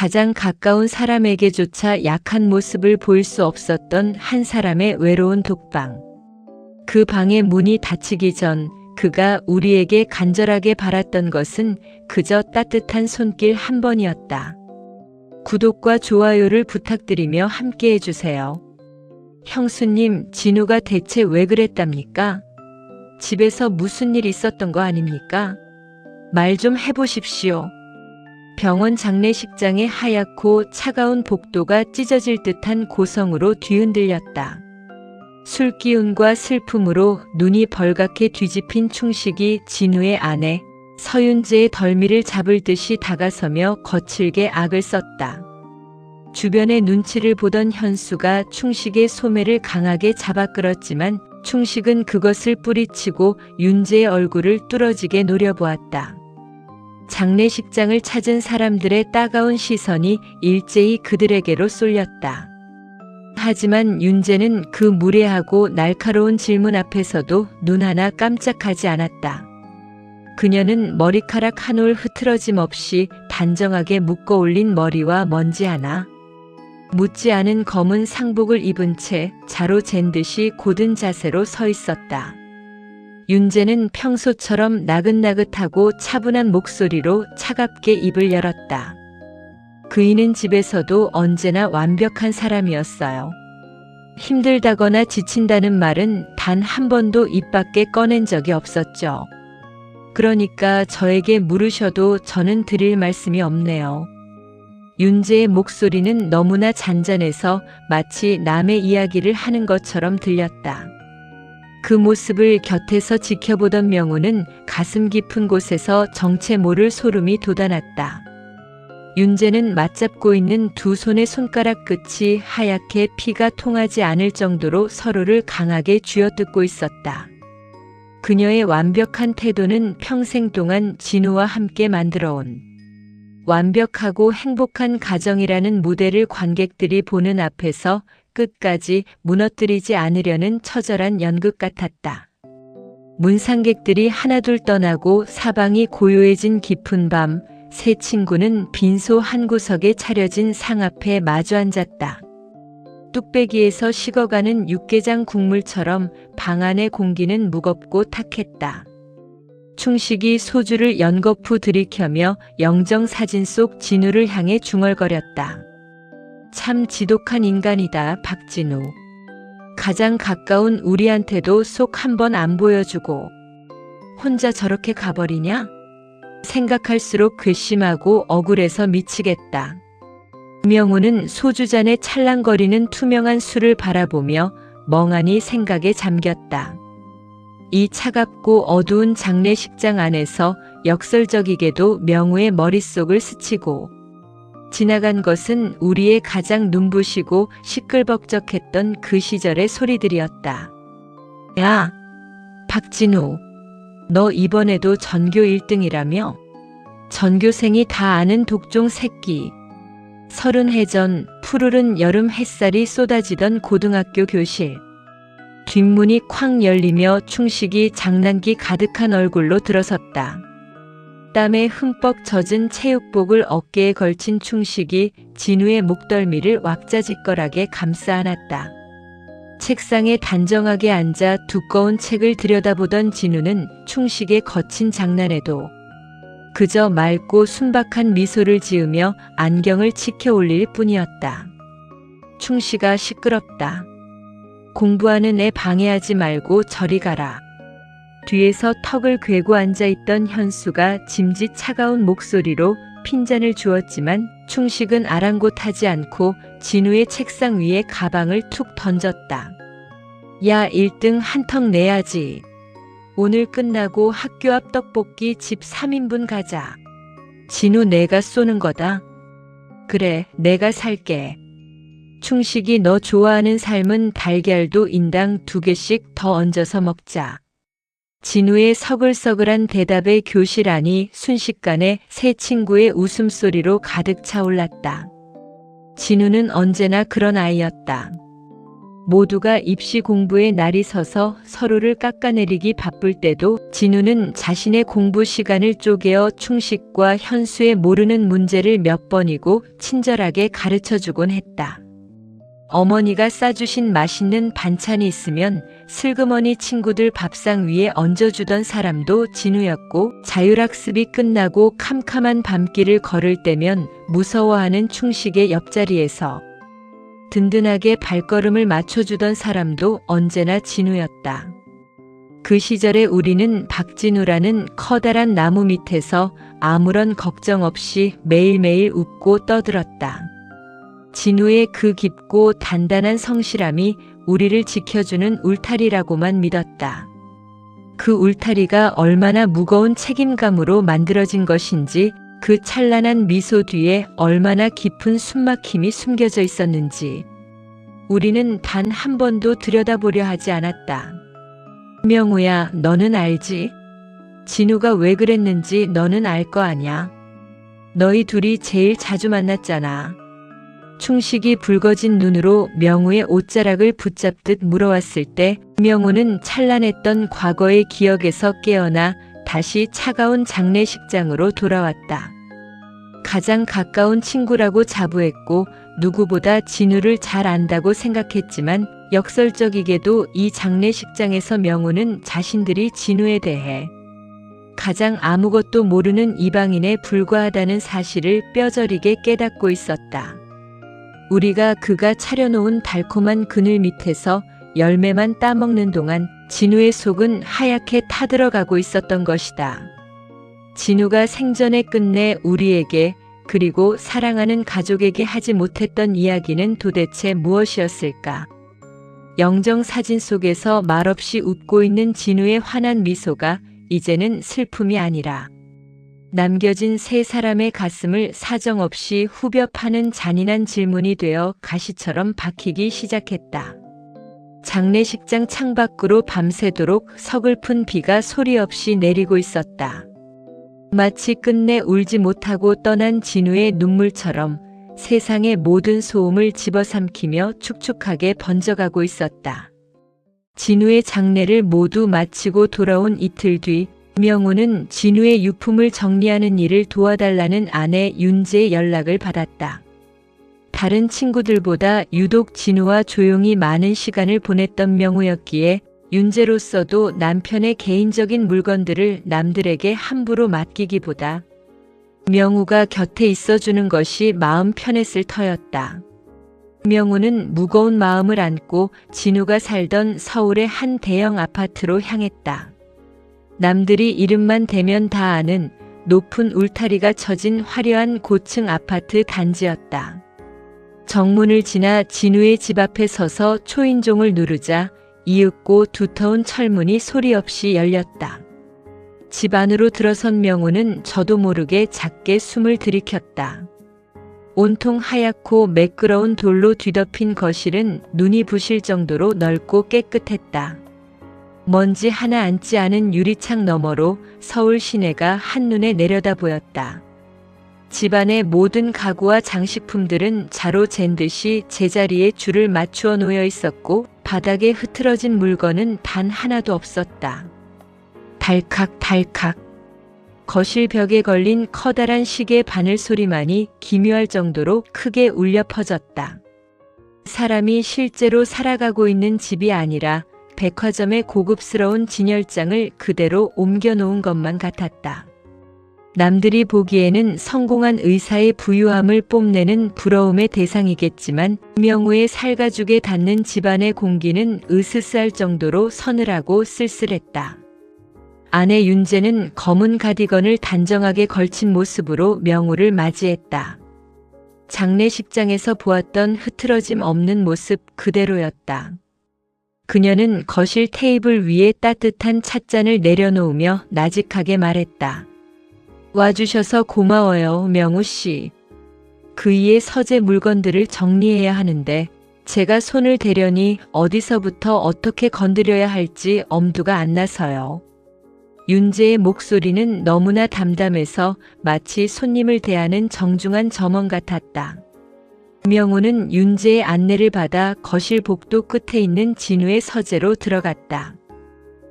가장 가까운 사람에게조차 약한 모습을 보일 수 없었던 한 사람의 외로운 독방. 그 방의 문이 닫히기 전 그가 우리에게 간절하게 바랐던 것은 그저 따뜻한 손길 한 번이었다. 구독과 좋아요를 부탁드리며 함께 해주세요. 형수님, 진우가 대체 왜 그랬답니까? 집에서 무슨 일 있었던 거 아닙니까? 말 좀 해보십시오. 병원 장례식장의 하얗고 차가운 복도가 찢어질 듯한 고성으로 뒤흔들렸다. 술기운과 슬픔으로 눈이 벌겋게 뒤집힌 충식이 진우의 아내 서윤재의 덜미를 잡을 듯이 다가서며 거칠게 악을 썼다. 주변의 눈치를 보던 현수가 충식의 소매를 강하게 잡아 끌었지만 충식은 그것을 뿌리치고 윤재의 얼굴을 뚫어지게 노려보았다. 장례식장을 찾은 사람들의 따가운 시선이 일제히 그들에게로 쏠렸다. 하지만 윤재는 그 무례하고 날카로운 질문 앞에서도 눈 하나 깜짝하지 않았다. 그녀는 머리카락 한 올 흐트러짐 없이 단정하게 묶어 올린 머리와 먼지 하나, 묻지 않은 검은 상복을 입은 채 자로 잰 듯이 곧은 자세로 서 있었다. 윤재는 평소처럼 나긋나긋하고 차분한 목소리로 차갑게 입을 열었다. 그이는 집에서도 언제나 완벽한 사람이었어요. 힘들다거나 지친다는 말은 단 한 번도 입 밖에 꺼낸 적이 없었죠. 그러니까 저에게 물으셔도 저는 드릴 말씀이 없네요. 윤재의 목소리는 너무나 잔잔해서 마치 남의 이야기를 하는 것처럼 들렸다. 그 모습을 곁에서 지켜보던 명우는 가슴 깊은 곳에서 정체 모를 소름이 돋아났다. 윤재는 맞잡고 있는 두 손의 손가락 끝이 하얗게 피가 통하지 않을 정도로 서로를 강하게 쥐어뜯고 있었다. 그녀의 완벽한 태도는 평생 동안 진우와 함께 만들어온 완벽하고 행복한 가정이라는 무대를 관객들이 보는 앞에서 끝까지 무너뜨리지 않으려는 처절한 연극 같았다. 문상객들이 하나둘 떠나고 사방이 고요해진 깊은 밤, 세 친구는 빈소 한 구석에 차려진 상 앞에 마주 앉았다. 뚝배기에서 식어가는 육개장 국물처럼 방 안의 공기는 무겁고 탁했다. 충식이 소주를 연거푸 들이켜며 영정사진 속 진우를 향해 중얼거렸다. 참 지독한 인간이다, 박진우. 가장 가까운 우리한테도 속 한 번 안 보여주고 혼자 저렇게 가버리냐? 생각할수록 괘씸하고 억울해서 미치겠다. 명우는 소주잔에 찰랑거리는 투명한 술을 바라보며 멍하니 생각에 잠겼다. 이 차갑고 어두운 장례식장 안에서 역설적이게도 명우의 머릿속을 스치고 지나간 것은 우리의 가장 눈부시고 시끌벅적했던 그 시절의 소리들이었다. 야, 박진우, 너 이번에도 전교 1등이라며? 전교생이 다 아는 독종 새끼. 30해 전 푸르른 여름 햇살이 쏟아지던 고등학교 교실. 뒷문이 쾅 열리며 충식이 장난기 가득한 얼굴로 들어섰다. 땀에 흠뻑 젖은 체육복을 어깨에 걸친 충식이 진우의 목덜미를 왁자지껄하게 감싸 안았다. 책상에 단정하게 앉아 두꺼운 책을 들여다보던 진우는 충식의 거친 장난에도 그저 맑고 순박한 미소를 지으며 안경을 치켜 올릴 뿐이었다. 충식아, 시끄럽다. 공부하는 애 방해하지 말고 저리 가라. 뒤에서 턱을 괴고 앉아있던 현수가 짐짓 차가운 목소리로 핀잔을 주었지만 충식은 아랑곳하지 않고 진우의 책상 위에 가방을 툭 던졌다. 야, 1등 한턱 내야지. 오늘 끝나고 학교 앞 떡볶이 집 3인분 가자. 진우, 내가 쏘는 거다. 그래, 내가 살게. 충식이, 너 좋아하는 삶은 달걀도 인당 2개씩 더 얹어서 먹자. 진우의 서글서글한 대답에 교실 안이 순식간에 세 친구의 웃음소리로 가득 차올랐다. 진우는 언제나 그런 아이였다. 모두가 입시 공부에 날이 서서 서로를 깎아내리기 바쁠 때도 진우는 자신의 공부 시간을 쪼개어 충식과 현수의 모르는 문제를 몇 번이고 친절하게 가르쳐주곤 했다. 어머니가 싸주신 맛있는 반찬이 있으면 슬그머니 친구들 밥상 위에 얹어주던 사람도 진우였고, 자율학습이 끝나고 캄캄한 밤길을 걸을 때면 무서워하는 충식의 옆자리에서 든든하게 발걸음을 맞춰주던 사람도 언제나 진우였다. 그 시절에 우리는 박진우라는 커다란 나무 밑에서 아무런 걱정 없이 매일매일 웃고 떠들었다. 진우의 그 깊고 단단한 성실함이 우리를 지켜주는 울타리라고만 믿었다. 그 울타리가 얼마나 무거운 책임감으로 만들어진 것인지, 그 찬란한 미소 뒤에 얼마나 깊은 숨막힘이 숨겨져 있었는지 우리는 단 한 번도 들여다보려 하지 않았다. 명우야, 너는 알지? 진우가 왜 그랬는지 너는 알 거 아냐? 너희 둘이 제일 자주 만났잖아. 충식이 붉어진 눈으로 명우의 옷자락을 붙잡듯 물어왔을 때 명우는 찬란했던 과거의 기억에서 깨어나 다시 차가운 장례식장으로 돌아왔다. 가장 가까운 친구라고 자부했고 누구보다 진우를 잘 안다고 생각했지만, 역설적이게도 이 장례식장에서 명우는 자신들이 진우에 대해 가장 아무것도 모르는 이방인에 불과하다는 사실을 뼈저리게 깨닫고 있었다. 우리가 그가 차려놓은 달콤한 그늘 밑에서 열매만 따먹는 동안 진우의 속은 하얗게 타들어가고 있었던 것이다. 진우가 생전에 끝내 우리에게, 그리고 사랑하는 가족에게 하지 못했던 이야기는 도대체 무엇이었을까? 영정사진 속에서 말없이 웃고 있는 진우의 환한 미소가 이제는 슬픔이 아니라 남겨진 세 사람의 가슴을 사정없이 후벼 파는 잔인한 질문이 되어 가시처럼 박히기 시작했다. 장례식장 창밖으로 밤새도록 서글픈 비가 소리 없이 내리고 있었다. 마치 끝내 울지 못하고 떠난 진우의 눈물처럼 세상의 모든 소음을 집어삼키며 축축하게 번져가고 있었다. 진우의 장례를 모두 마치고 돌아온 이틀 뒤, 명우는 진우의 유품을 정리하는 일을 도와달라는 아내 윤재의 연락을 받았다. 다른 친구들보다 유독 진우와 조용히 많은 시간을 보냈던 명우였기에 윤재로서도 남편의 개인적인 물건들을 남들에게 함부로 맡기기보다 명우가 곁에 있어주는 것이 마음 편했을 터였다. 명우는 무거운 마음을 안고 진우가 살던 서울의 한 대형 아파트로 향했다. 남들이 이름만 대면 다 아는 높은 울타리가 쳐진 화려한 고층 아파트 단지였다. 정문을 지나 진우의 집 앞에 서서 초인종을 누르자 이윽고 두터운 철문이 소리 없이 열렸다. 집 안으로 들어선 명우는 저도 모르게 작게 숨을 들이켰다. 온통 하얗고 매끄러운 돌로 뒤덮인 거실은 눈이 부실 정도로 넓고 깨끗했다. 먼지 하나 앉지 않은 유리창 너머로 서울 시내가 한눈에 내려다 보였다. 집안의 모든 가구와 장식품들은 자로 잰 듯이 제자리에 줄을 맞추어 놓여 있었고, 바닥에 흐트러진 물건은 단 하나도 없었다. 달칵달칵. 거실 벽에 걸린 커다란 시계 바늘 소리만이 기묘할 정도로 크게 울려 퍼졌다. 사람이 실제로 살아가고 있는 집이 아니라 백화점의 고급스러운 진열장을 그대로 옮겨놓은 것만 같았다. 남들이 보기에는 성공한 의사의 부유함을 뽐내는 부러움의 대상이겠지만, 명우의 살가죽에 닿는 집안의 공기는 으스스할 정도로 서늘하고 쓸쓸했다. 아내 윤재는 검은 가디건을 단정하게 걸친 모습으로 명우를 맞이했다. 장례식장에서 보았던 흐트러짐 없는 모습 그대로였다. 그녀는 거실 테이블 위에 따뜻한 찻잔을 내려놓으며 나직하게 말했다. 와주셔서 고마워요, 명우 씨. 그이의 서재 물건들을 정리해야 하는데 제가 손을 대려니 어디서부터 어떻게 건드려야 할지 엄두가 안 나서요. 윤재의 목소리는 너무나 담담해서 마치 손님을 대하는 정중한 점원 같았다. 명호는 윤재의 안내를 받아 거실 복도 끝에 있는 진우의 서재로 들어갔다.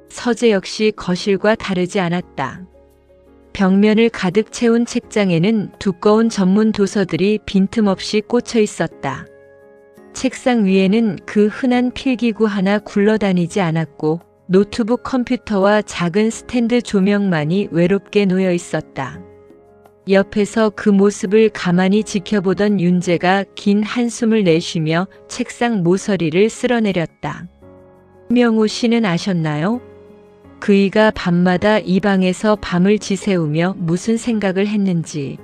서재 역시 거실과 다르지 않았다. 벽면을 가득 채운 책장에는 두꺼운 전문 도서들이 빈틈없이 꽂혀 있었다. 책상 위에는 그 흔한 필기구 하나 굴러다니지 않았고 노트북 컴퓨터와 작은 스탠드 조명만이 외롭게 놓여 있었다. 옆에서 그 모습을 가만히 지켜보던 윤재가 긴 한숨을 내쉬며 책상 모서리를 쓸어내렸다. 명호 씨는 아셨나요? 그이가 밤마다 이 방에서 밤을 지새우며 무슨 생각을 했는지.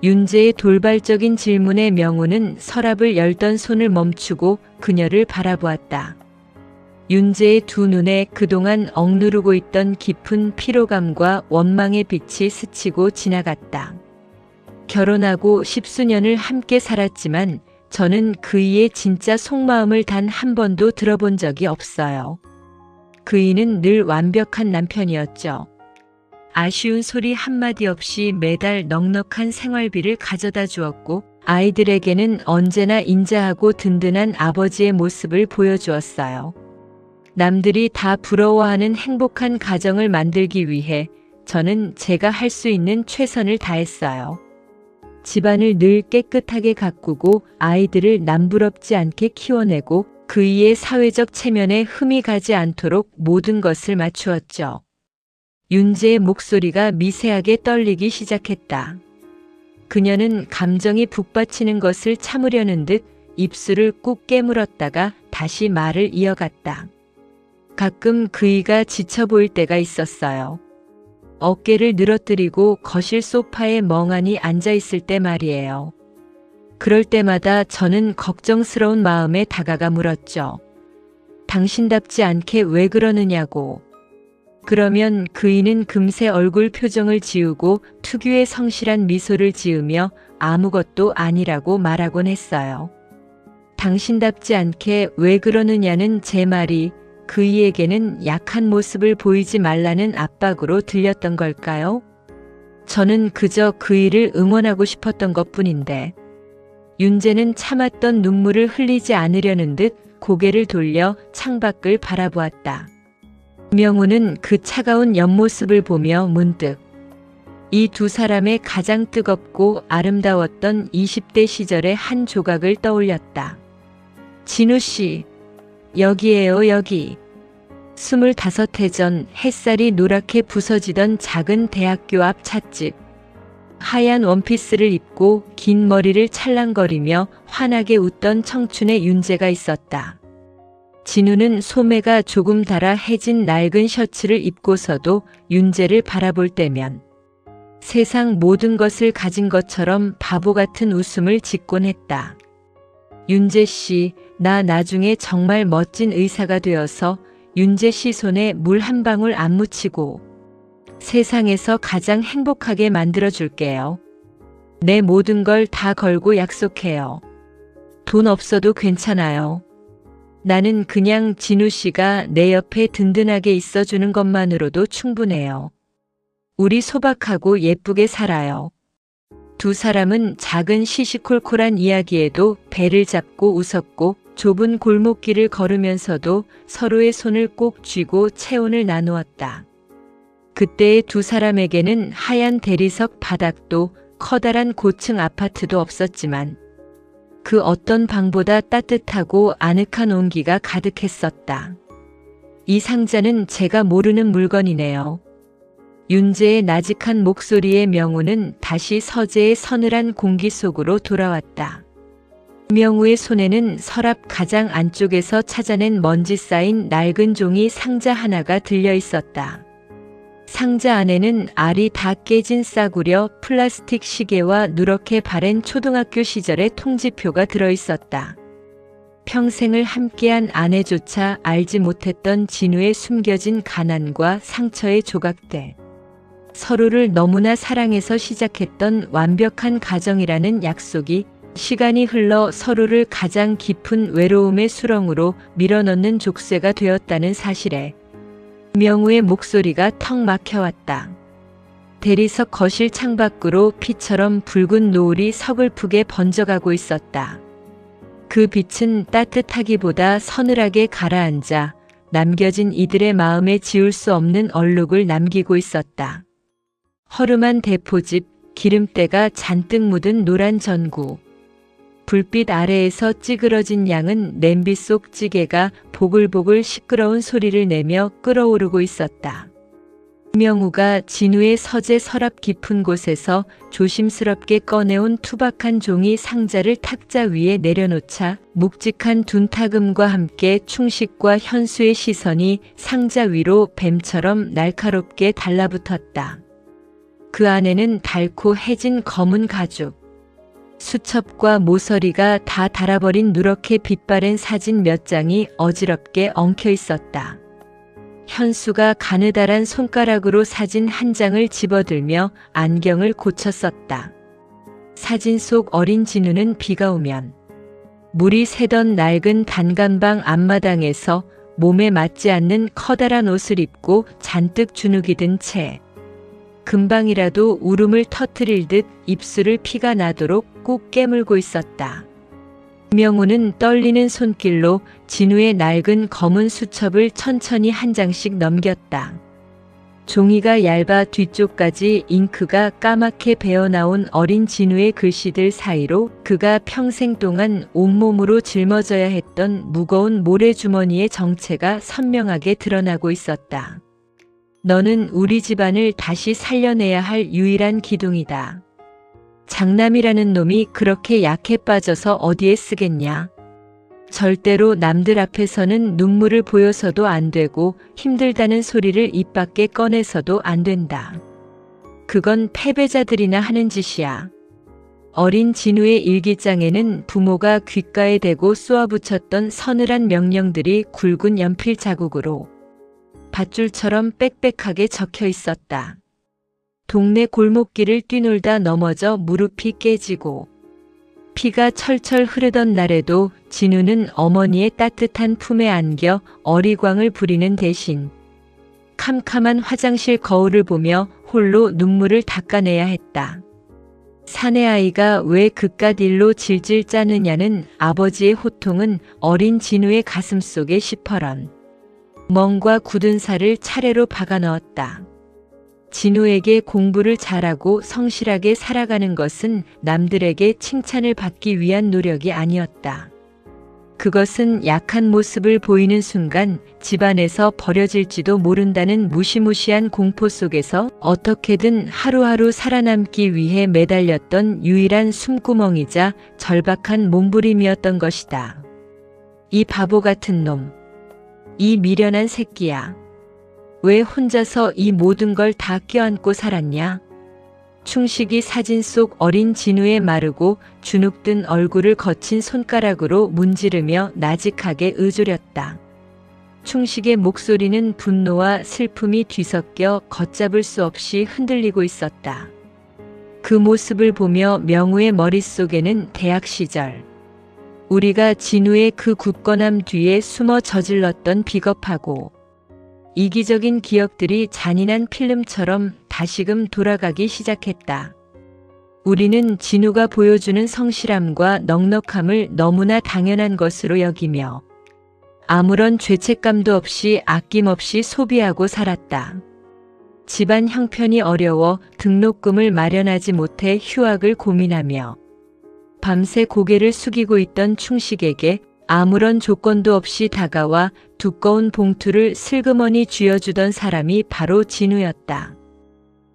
윤재의 돌발적인 질문에 명호는 서랍을 열던 손을 멈추고 그녀를 바라보았다. 윤재의 두 눈에 그동안 억누르고 있던 깊은 피로감과 원망의 빛이 스치고 지나갔다. 결혼하고 10수년을 함께 살았지만 저는 그이의 진짜 속마음을 단 한 번도 들어본 적이 없어요. 그이는 늘 완벽한 남편이었죠. 아쉬운 소리 한마디 없이 매달 넉넉한 생활비를 가져다 주었고 아이들에게는 언제나 인자하고 든든한 아버지의 모습을 보여주었어요. 남들이 다 부러워하는 행복한 가정을 만들기 위해 저는 제가 할 수 있는 최선을 다했어요. 집안을 늘 깨끗하게 가꾸고 아이들을 남부럽지 않게 키워내고 그이의 사회적 체면에 흠이 가지 않도록 모든 것을 맞추었죠. 윤재의 목소리가 미세하게 떨리기 시작했다. 그녀는 감정이 북받치는 것을 참으려는 듯 입술을 꾹 깨물었다가 다시 말을 이어갔다. 가끔 그이가 지쳐 보일 때가 있었어요. 어깨를 늘어뜨리고 거실 소파에 멍하니 앉아 있을 때 말이에요. 그럴 때마다 저는 걱정스러운 마음에 다가가 물었죠. 당신답지 않게 왜 그러느냐고. 그러면 그이는 금세 얼굴 표정을 지우고 특유의 성실한 미소를 지으며 아무것도 아니라고 말하곤 했어요. 당신답지 않게 왜 그러느냐는 제 말이 그이에게는 약한 모습을 보이지 말라는 압박으로 들렸던 걸까요? 저는 그저 그이를 응원하고 싶었던 것뿐인데. 윤재는 참았던 눈물을 흘리지 않으려는 듯 고개를 돌려 창밖을 바라보았다. 명호는 그 차가운 옆모습을 보며 문득 이 두 사람의 가장 뜨겁고 아름다웠던 20대 시절의 한 조각을 떠올렸다. 진우 씨, 여기에요, 여기. 25해 전 햇살이 노랗게 부서지던 작은 대학교 앞 찻집. 하얀 원피스를 입고 긴 머리를 찰랑거리며 환하게 웃던 청춘의 윤재가 있었다. 진우는 소매가 조금 닳아 해진 낡은 셔츠를 입고서도 윤재를 바라볼 때면 세상 모든 것을 가진 것처럼 바보 같은 웃음을 짓곤 했다. 윤재 씨, 나 나중에 정말 멋진 의사가 되어서 윤재 씨 손에 물 한 방울 안 묻히고 세상에서 가장 행복하게 만들어줄게요. 내 모든 걸 다 걸고 약속해요. 돈 없어도 괜찮아요. 나는 그냥 진우 씨가 내 옆에 든든하게 있어주는 것만으로도 충분해요. 우리 소박하고 예쁘게 살아요. 두 사람은 작은 시시콜콜한 이야기에도 배를 잡고 웃었고 좁은 골목길을 걸으면서도 서로의 손을 꼭 쥐고 체온을 나누었다. 그때의 두 사람에게는 하얀 대리석 바닥도 커다란 고층 아파트도 없었지만 그 어떤 방보다 따뜻하고 아늑한 온기가 가득했었다. 이 상자는 제가 모르는 물건이네요. 윤재의 나직한 목소리의 명호는 다시 서재의 서늘한 공기 속으로 돌아왔다. 명호의 손에는 서랍 가장 안쪽에서 찾아낸 먼지 쌓인 낡은 종이 상자 하나가 들려 있었다. 상자 안에는 알이 다 깨진 싸구려 플라스틱 시계와 누렇게 바랜 초등학교 시절의 통지표가 들어있었다. 평생을 함께한 아내조차 알지 못했던 진우의 숨겨진 가난과 상처의 조각들. 서로를 너무나 사랑해서 시작했던 완벽한 가정이라는 약속이 시간이 흘러 서로를 가장 깊은 외로움의 수렁으로 밀어넣는 족쇄가 되었다는 사실에 명우의 목소리가 턱 막혀왔다. 대리석 거실 창밖으로 피처럼 붉은 노을이 서글프게 번져가고 있었다. 그 빛은 따뜻하기보다 서늘하게 가라앉아 남겨진 이들의 마음에 지울 수 없는 얼룩을 남기고 있었다. 허름한 대포집, 기름때가 잔뜩 묻은 노란 전구. 불빛 아래에서 찌그러진 양은 냄비 속 찌개가 보글보글 시끄러운 소리를 내며 끓어오르고 있었다. 김명우가 진우의 서재 서랍 깊은 곳에서 조심스럽게 꺼내온 투박한 종이 상자를 탁자 위에 내려놓자 묵직한 둔타금과 함께 충식과 현수의 시선이 상자 위로 뱀처럼 날카롭게 달라붙었다. 그 안에는 닳고 해진 검은 가죽, 수첩과 모서리가 다 닳아버린 누렇게 빛바랜 사진 몇 장이 어지럽게 엉켜 있었다. 현수가 가느다란 손가락으로 사진 한 장을 집어들며 안경을 고쳐 썼다. 사진 속 어린 진우는 비가 오면 물이 새던 낡은 단간방 앞마당에서 몸에 맞지 않는 커다란 옷을 입고 잔뜩 주눅이 든 채 금방이라도 울음을 터뜨릴 듯 입술을 피가 나도록 꾹 깨물고 있었다. 김명우는 떨리는 손길로 진우의 낡은 검은 수첩을 천천히 한 장씩 넘겼다. 종이가 얇아 뒤쪽까지 잉크가 까맣게 배어나온 어린 진우의 글씨들 사이로 그가 평생 동안 온몸으로 짊어져야 했던 무거운 모래주머니의 정체가 선명하게 드러나고 있었다. 너는 우리 집안을 다시 살려내야 할 유일한 기둥이다. 장남이라는 놈이 그렇게 약해 빠져서 어디에 쓰겠냐. 절대로 남들 앞에서는 눈물을 보여서도 안 되고 힘들다는 소리를 입 밖에 꺼내서도 안 된다. 그건 패배자들이나 하는 짓이야. 어린 진우의 일기장에는 부모가 귓가에 대고 쏘아붙였던 서늘한 명령들이 굵은 연필 자국으로 밧줄처럼 빽빽하게 적혀 있었다. 동네 골목길을 뛰놀다 넘어져 무릎이 깨지고 피가 철철 흐르던 날에도 진우는 어머니의 따뜻한 품에 안겨 어리광을 부리는 대신 캄캄한 화장실 거울을 보며 홀로 눈물을 닦아내야 했다. 사내 아이가 왜 그깟 일로 질질 짜느냐는 아버지의 호통은 어린 진우의 가슴 속에 시퍼런 멍과 굳은 살을 차례로 박아 넣었다. 진우에게 공부를 잘하고 성실하게 살아가는 것은 남들에게 칭찬을 받기 위한 노력이 아니었다. 그것은 약한 모습을 보이는 순간 집안에서 버려질지도 모른다는 무시무시한 공포 속에서 어떻게든 하루하루 살아남기 위해 매달렸던 유일한 숨구멍이자 절박한 몸부림이었던 것이다. 이 바보 같은 놈, 이 미련한 새끼야. 왜 혼자서 이 모든 걸 다 껴안고 살았냐? 충식이 사진 속 어린 진우의 마르고 주눅든 얼굴을 거친 손가락으로 문지르며 나직하게 의조렸다. 충식의 목소리는 분노와 슬픔이 뒤섞여 걷잡을 수 없이 흔들리고 있었다. 그 모습을 보며 명우의 머릿속에는 대학 시절 우리가 진우의 그 굳건함 뒤에 숨어 저질렀던 비겁하고 이기적인 기억들이 잔인한 필름처럼 다시금 돌아가기 시작했다. 우리는 진우가 보여주는 성실함과 넉넉함을 너무나 당연한 것으로 여기며 아무런 죄책감도 없이 아낌없이 소비하고 살았다. 집안 형편이 어려워 등록금을 마련하지 못해 휴학을 고민하며 밤새 고개를 숙이고 있던 충식에게 아무런 조건도 없이 다가와 두꺼운 봉투를 슬그머니 쥐어주던 사람이 바로 진우였다.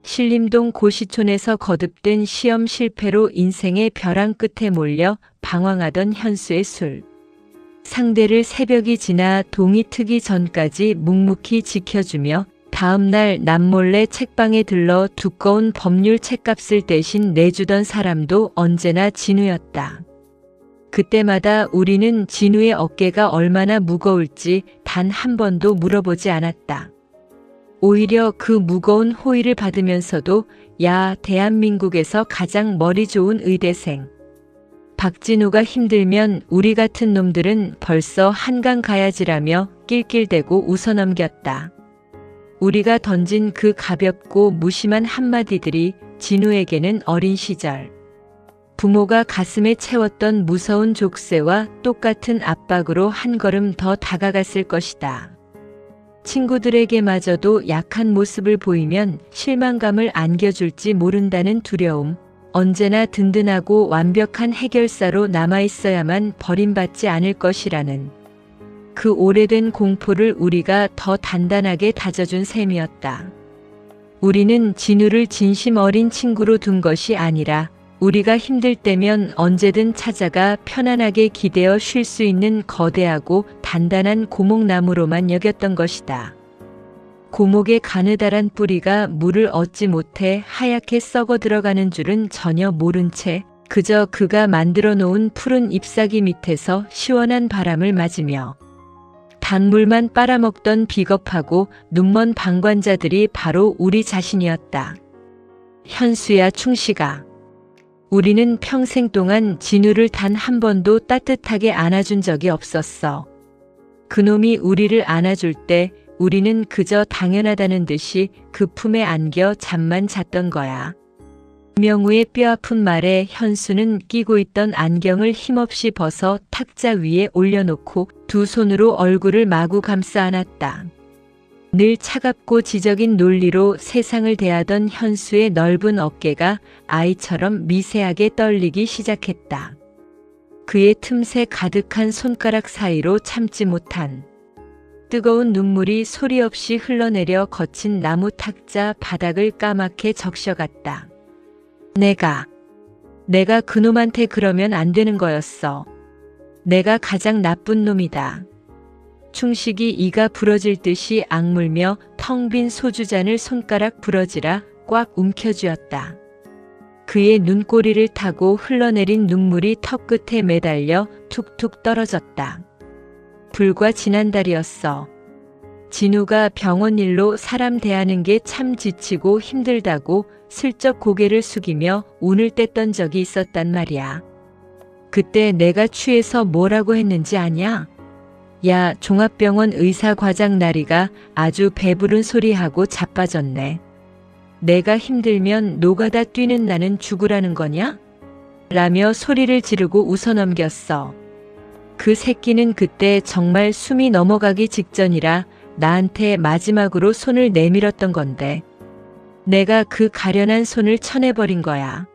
신림동 고시촌에서 거듭된 시험 실패로 인생의 벼랑 끝에 몰려 방황하던 현수의 술. 상대를 새벽이 지나 동이 트기 전까지 묵묵히 지켜주며 다음날 남몰래 책방에 들러 두꺼운 법률 책값을 대신 내주던 사람도 언제나 진우였다. 그때마다 우리는 진우의 어깨가 얼마나 무거울지 단 한 번도 물어보지 않았다. 오히려 그 무거운 호의를 받으면서도 야, 대한민국에서 가장 머리 좋은 의대생. 박진우가 힘들면 우리 같은 놈들은 벌써 한강 가야지라며 낄낄대고 웃어넘겼다. 우리가 던진 그 가볍고 무심한 한마디들이 진우에게는 어린 시절 부모가 가슴에 채웠던 무서운 족쇄와 똑같은 압박으로 한 걸음 더 다가갔을 것이다. 친구들에게마저도 약한 모습을 보이면 실망감을 안겨줄지 모른다는 두려움, 언제나 든든하고 완벽한 해결사로 남아있어야만 버림받지 않을 것이라는 그 오래된 공포를 우리가 더 단단하게 다져준 셈이었다. 우리는 진우를 진심 어린 친구로 둔 것이 아니라 우리가 힘들 때면 언제든 찾아가 편안하게 기대어 쉴 수 있는 거대하고 단단한 고목나무로만 여겼던 것이다. 고목의 가느다란 뿌리가 물을 얻지 못해 하얗게 썩어 들어가는 줄은 전혀 모른 채 그저 그가 만들어 놓은 푸른 잎사귀 밑에서 시원한 바람을 맞으며 단물만 빨아먹던 비겁하고 눈먼 방관자들이 바로 우리 자신이었다. 현수야, 충식아. 우리는 평생 동안 진우를 단 한 번도 따뜻하게 안아준 적이 없었어. 그놈이 우리를 안아줄 때 우리는 그저 당연하다는 듯이 그 품에 안겨 잠만 잤던 거야. 명우의 뼈아픈 말에 현수는 끼고 있던 안경을 힘없이 벗어 탁자 위에 올려놓고 두 손으로 얼굴을 마구 감싸 안았다. 늘 차갑고 지적인 논리로 세상을 대하던 현수의 넓은 어깨가 아이처럼 미세하게 떨리기 시작했다. 그의 틈새 가득한 손가락 사이로 참지 못한 뜨거운 눈물이 소리 없이 흘러내려 거친 나무 탁자 바닥을 까맣게 적셔갔다. 내가 그놈한테 그러면 안 되는 거였어. 내가 가장 나쁜 놈이다. 충식이 이가 부러질 듯이 악물며 텅 빈 소주잔을 손가락 부러지라 꽉 움켜쥐었다. 그의 눈꼬리를 타고 흘러내린 눈물이 턱끝에 매달려 툭툭 떨어졌다. 불과 지난달이었어. 진우가 병원 일로 사람 대하는 게 참 지치고 힘들다고 슬쩍 고개를 숙이며 운을 뗐던 적이 있었단 말이야. 그때 내가 취해서 뭐라고 했는지 아냐? 야, 종합병원 의사 과장 나리가 아주 배부른 소리하고 자빠졌네. 내가 힘들면 노가다 뛰는 나는 죽으라는 거냐? 라며 소리를 지르고 웃어넘겼어. 그 새끼는 그때 정말 숨이 넘어가기 직전이라 나한테 마지막으로 손을 내밀었던 건데 내가 그 가련한 손을 쳐내버린 거야.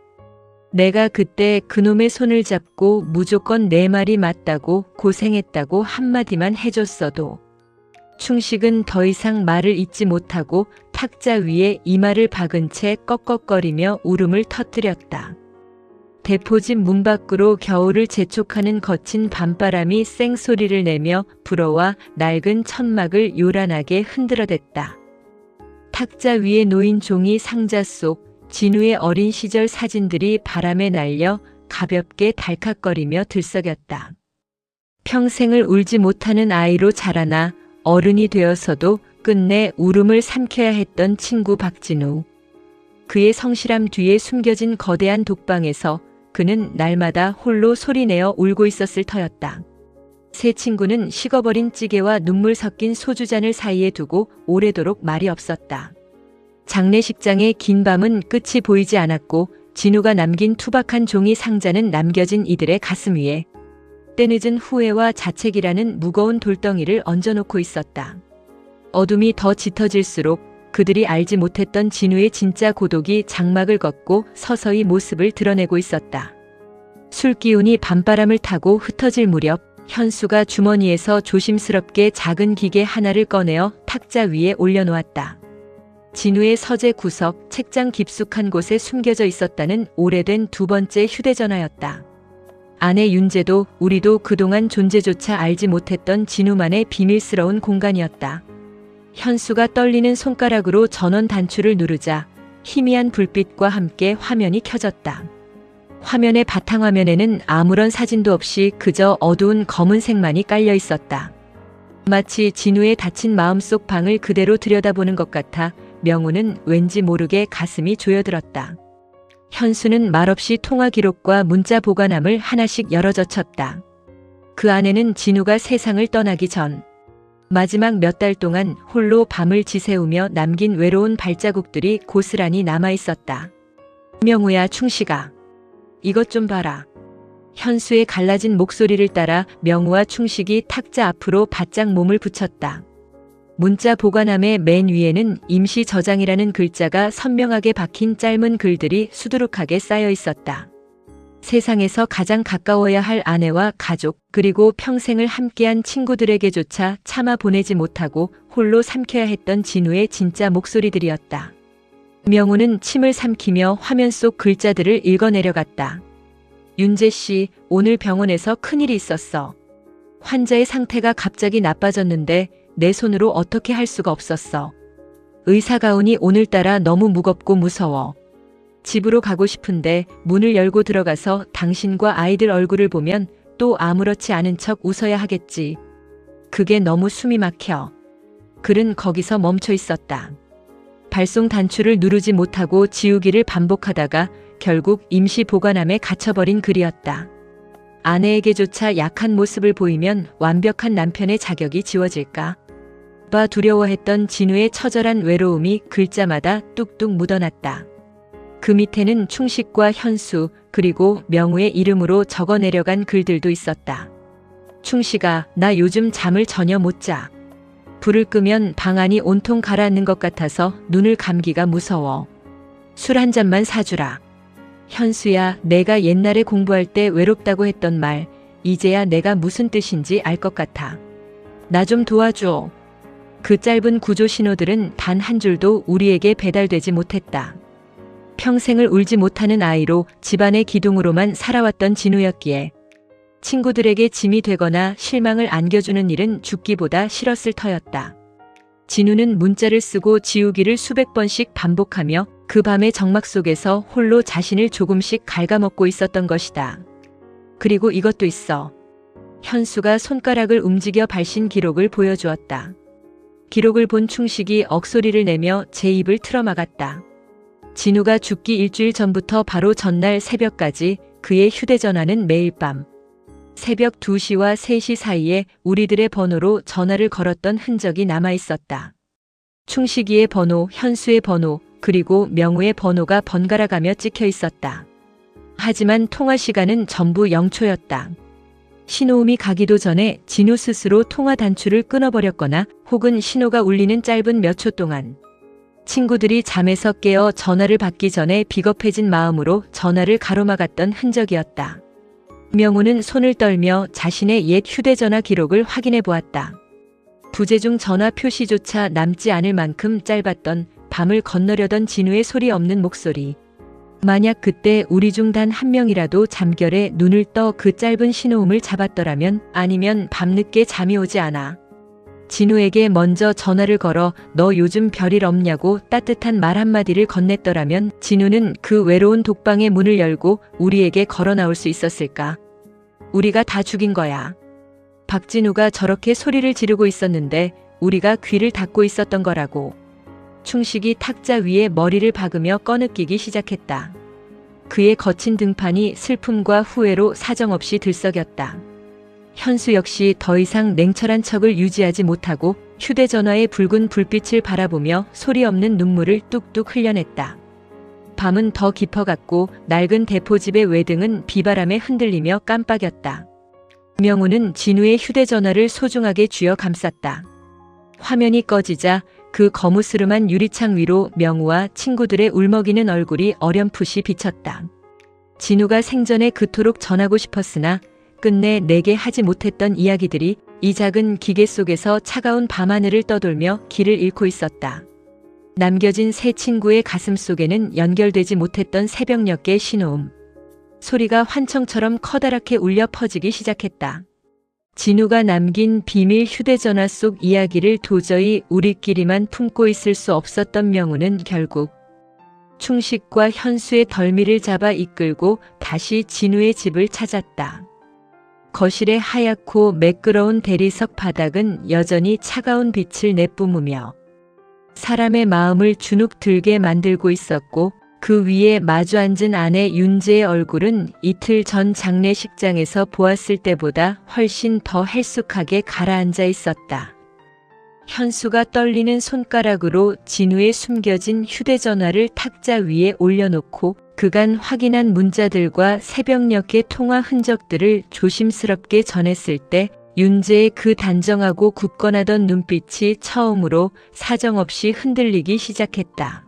내가 그때 그놈의 손을 잡고 무조건 내 말이 맞다고 고생했다고 한마디만 해줬어도 충식은 더 이상 말을 잇지 못하고 탁자 위에 이마를 박은 채 꺽꺽거리며 울음을 터뜨렸다. 대포집 문 밖으로 겨울을 재촉하는 거친 밤바람이 쌩소리를 내며 불어와 낡은 천막을 요란하게 흔들어댔다. 탁자 위에 놓인 종이 상자 속 진우의 어린 시절 사진들이 바람에 날려 가볍게 달칵거리며 들썩였다. 평생을 울지 못하는 아이로 자라나 어른이 되어서도 끝내 울음을 삼켜야 했던 친구 박진우. 그의 성실함 뒤에 숨겨진 거대한 독방에서 그는 날마다 홀로 소리내어 울고 있었을 터였다. 새 친구는 식어버린 찌개와 눈물 섞인 소주잔을 사이에 두고 오래도록 말이 없었다. 장례식장의 긴 밤은 끝이 보이지 않았고 진우가 남긴 투박한 종이 상자는 남겨진 이들의 가슴 위에 때늦은 후회와 자책이라는 무거운 돌덩이를 얹어놓고 있었다. 어둠이 더 짙어질수록 그들이 알지 못했던 진우의 진짜 고독이 장막을 걷고 서서히 모습을 드러내고 있었다. 술기운이 밤바람을 타고 흩어질 무렵 현수가 주머니에서 조심스럽게 작은 기계 하나를 꺼내어 탁자 위에 올려놓았다. 진우의 서재 구석 책장 깊숙한 곳에 숨겨져 있었다는 오래된 두 번째 휴대전화였다. 아내 윤재도 우리도 그동안 존재조차 알지 못했던 진우만의 비밀스러운 공간이었다. 현수가 떨리는 손가락으로 전원 단추를 누르자 희미한 불빛과 함께 화면이 켜졌다. 화면의 바탕화면에는 아무런 사진도 없이 그저 어두운 검은색만이 깔려 있었다. 마치 진우의 닫힌 마음속 방을 그대로 들여다보는 것 같아 명우는 왠지 모르게 가슴이 조여들었다. 현수는 말없이 통화 기록과 문자 보관함을 하나씩 열어젖혔다. 그 안에는 진우가 세상을 떠나기 전 마지막 몇 달 동안 홀로 밤을 지새우며 남긴 외로운 발자국들이 고스란히 남아있었다. 명우야, 충식아. 이것 좀 봐라. 현수의 갈라진 목소리를 따라 명우와 충식이 탁자 앞으로 바짝 몸을 붙였다. 문자 보관함의 맨 위에는 임시 저장이라는 글자가 선명하게 박힌 짧은 글들이 수두룩하게 쌓여 있었다. 세상에서 가장 가까워야 할 아내와 가족, 그리고 평생을 함께한 친구들에게조차 참아 보내지 못하고 홀로 삼켜야 했던 진우의 진짜 목소리들이었다. 명우는 침을 삼키며 화면 속 글자들을 읽어내려갔다. 윤재 씨, 오늘 병원에서 큰일이 있었어. 환자의 상태가 갑자기 나빠졌는데 내 손으로 어떻게 할 수가 없었어. 의사 가운이 오늘따라 너무 무겁고 무서워. 집으로 가고 싶은데 문을 열고 들어가서 당신과 아이들 얼굴을 보면 또 아무렇지 않은 척 웃어야 하겠지. 그게 너무 숨이 막혀. 글은 거기서 멈춰 있었다. 발송 단추를 누르지 못하고 지우기를 반복하다가 결국 임시 보관함에 갇혀버린 글이었다. 아내에게조차 약한 모습을 보이면 완벽한 남편의 자격이 지워질까 봐 두려워했던 진우의 처절한 외로움이 글자마다 뚝뚝 묻어났다. 그 밑에는 충식과 현수, 그리고 명우의 이름으로 적어 내려간 글들도 있었다. 충식아, 나 요즘 잠을 전혀 못 자. 불을 끄면 방 안이 온통 가라앉는 것 같아서 눈을 감기가 무서워. 술 한 잔만 사주라. 현수야, 내가 옛날에 공부할 때 외롭다고 했던 말, 이제야 내가 무슨 뜻인지 알 것 같아. 나 좀 도와줘. 그 짧은 구조 신호들은 단 한 줄도 우리에게 배달되지 못했다. 평생을 울지 못하는 아이로 집안의 기둥으로만 살아왔던 진우였기에 친구들에게 짐이 되거나 실망을 안겨주는 일은 죽기보다 싫었을 터였다. 진우는 문자를 쓰고 지우기를 수백 번씩 반복하며 그 밤의 적막 속에서 홀로 자신을 조금씩 갉아먹고 있었던 것이다. 그리고 이것도 있어. 현수가 손가락을 움직여 발신 기록을 보여주었다. 기록을 본 충식이 억소리를 내며 제 입을 틀어막았다. 진우가 죽기 일주일 전부터 바로 전날 새벽까지 그의 휴대전화는 매일 밤 새벽 2시와 3시 사이에 우리들의 번호로 전화를 걸었던 흔적이 남아있었다. 충식이의 번호, 현수의 번호, 그리고 명우의 번호가 번갈아가며 찍혀 있었다. 하지만 통화 시간은 전부 0초였다. 신호음이 가기도 전에 진우 스스로 통화 단추를 끊어버렸거나 혹은 신호가 울리는 짧은 몇 초 동안 친구들이 잠에서 깨어 전화를 받기 전에 비겁해진 마음으로 전화를 가로막았던 흔적이었다. 명우는 손을 떨며 자신의 옛 휴대전화 기록을 확인해 보았다. 부재 중 전화 표시조차 남지 않을 만큼 짧았던 밤을 건너려던 진우의 소리 없는 목소리. 만약 그때 우리 중 단 한 명이라도 잠결에 눈을 떠 그 짧은 신호음을 잡았더라면, 아니면 밤늦게 잠이 오지 않아 진우에게 먼저 전화를 걸어 너 요즘 별일 없냐고 따뜻한 말 한마디를 건넸더라면 진우는 그 외로운 독방의 문을 열고 우리에게 걸어 나올 수 있었을까? 우리가 다 죽인 거야. 박진우가 저렇게 소리를 지르고 있었는데 우리가 귀를 닫고 있었던 거라고. 충식이 탁자 위에 머리를 박으며 꺼느끼기 시작했다. 그의 거친 등판이 슬픔과 후회로 사정없이 들썩였다. 현수 역시 더 이상 냉철한 척을 유지하지 못하고 휴대전화의 붉은 불빛을 바라보며 소리 없는 눈물을 뚝뚝 흘려냈다. 밤은 더 깊어갔고 낡은 대포집의 외등은 비바람에 흔들리며 깜빡였다. 명우는 진우의 휴대전화를 소중하게 쥐어 감쌌다. 화면이 꺼지자 그 거무스름한 유리창 위로 명우와 친구들의 울먹이는 얼굴이 어렴풋이 비쳤다. 진우가 생전에 그토록 전하고 싶었으나 끝내 내게 하지 못했던 이야기들이 이 작은 기계 속에서 차가운 밤하늘을 떠돌며 길을 잃고 있었다. 남겨진 새 친구의 가슴 속에는 연결되지 못했던 새벽녘의 신호음. 소리가 환청처럼 커다랗게 울려 퍼지기 시작했다. 진우가 남긴 비밀 휴대전화 속 이야기를 도저히 우리끼리만 품고 있을 수 없었던 명우는 결국 충식과 현수의 덜미를 잡아 이끌고 다시 진우의 집을 찾았다. 거실의 하얗고 매끄러운 대리석 바닥은 여전히 차가운 빛을 내뿜으며 사람의 마음을 주눅 들게 만들고 있었고, 그 위에 마주 앉은 아내 윤재의 얼굴은 이틀 전 장례식장에서 보았을 때보다 훨씬 더 헬쑥하게 가라앉아 있었다. 현수가 떨리는 손가락으로 진우의 숨겨진 휴대전화를 탁자 위에 올려놓고 그간 확인한 문자들과 새벽녘의 통화 흔적들을 조심스럽게 전했을 때 윤재의 그 단정하고 굳건하던 눈빛이 처음으로 사정없이 흔들리기 시작했다.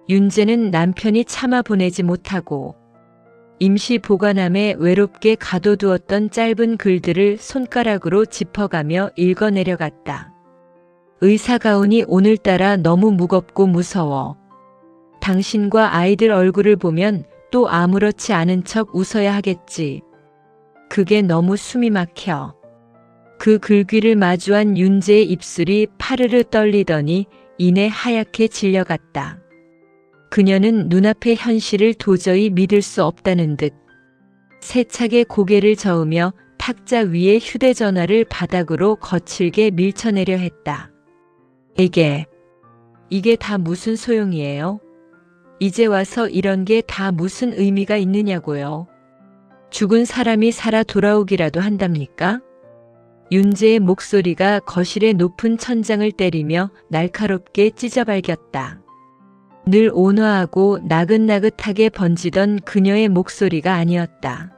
윤재는 남편이 참아 보내지 못하고 임시 보관함에 외롭게 가둬두었던 짧은 글들을 손가락으로 짚어가며 읽어내려갔다. 의사 가운이 오늘따라 너무 무겁고 무서워. 당신과 아이들 얼굴을 보면 또 아무렇지 않은 척 웃어야 하겠지. 그게 너무 숨이 막혀. 그 글귀를 마주한 윤재의 입술이 파르르 떨리더니 이내 하얗게 질려갔다. 그녀는 눈앞의 현실을 도저히 믿을 수 없다는 듯 세차게 고개를 저으며 탁자 위에 휴대전화를 바닥으로 거칠게 밀쳐내려 했다. 이게 다 무슨 소용이에요? 이제 와서 이런 게 다 무슨 의미가 있느냐고요. 죽은 사람이 살아 돌아오기라도 한답니까? 윤재의 목소리가 거실의 높은 천장을 때리며 날카롭게 찢어발겼다. 늘 온화하고 나긋나긋하게 번지던 그녀의 목소리가 아니었다.